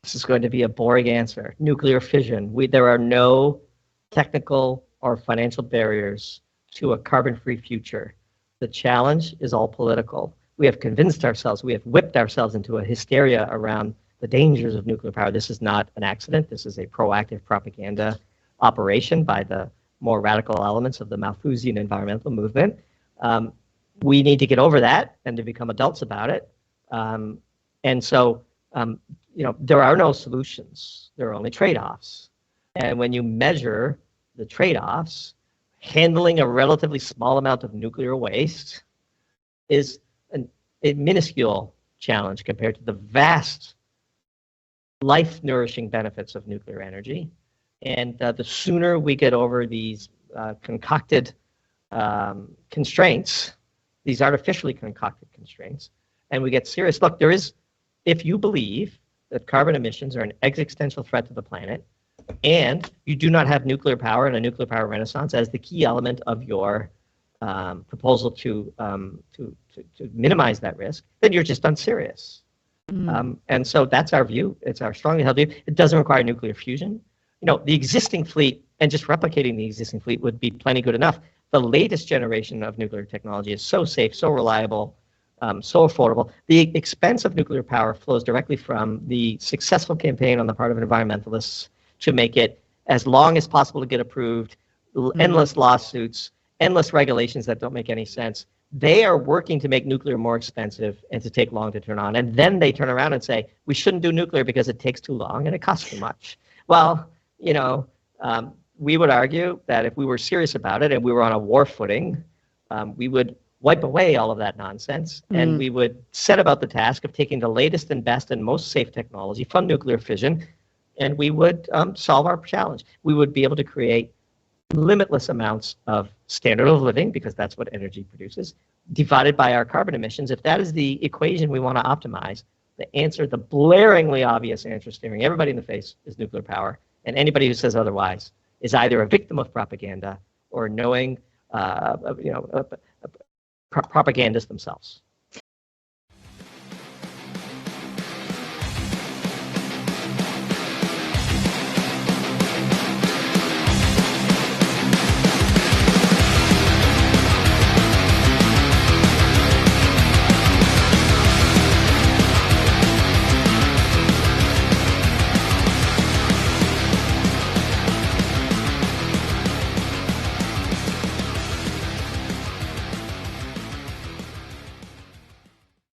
This is going to be a boring answer. Nuclear fission. There are no technical or financial barriers to a carbon-free future. The challenge is all political. We have convinced ourselves, we have whipped ourselves into a hysteria around the dangers of nuclear power. This is not an accident. This is a proactive propaganda operation by the more radical elements of the Malthusian environmental movement. We need to get over that and to become adults about it. And so, there are no solutions. There are only trade-offs. And when you measure the trade-offs, handling a relatively small amount of nuclear waste is a minuscule challenge compared to the vast life-nourishing benefits of nuclear energy. And the sooner we get over these concocted constraints, these artificially concocted constraints, and we get serious. Look, if you believe that carbon emissions are an existential threat to the planet, and you do not have nuclear power and a nuclear power renaissance as the key element of your proposal to minimize that risk, then you're just unserious. And so that's our view. It's our strongly held view. It doesn't require nuclear fusion. The existing fleet and just replicating the existing fleet would be plenty good enough. The latest generation of nuclear technology is so safe, so reliable, so affordable. The expense of nuclear power flows directly from the successful campaign on the part of environmentalists to make it as long as possible to get approved, endless lawsuits, endless regulations that don't make any sense. They are working to make nuclear more expensive and to take long to turn on. And then they turn around and say, we shouldn't do nuclear because it takes too long and it costs too much. Well, we would argue that if we were serious about it and we were on a war footing, we would wipe away all of that nonsense, and we would set about the task of taking the latest and best and most safe technology from nuclear fission, and we would solve our challenge. We would be able to create limitless amounts of standard of living, because that's what energy produces, divided by our carbon emissions. If that is the equation we want to optimize, the answer, the blaringly obvious answer staring everybody in the face, is nuclear power. And anybody who says otherwise is either a victim of propaganda or knowing, propagandists themselves.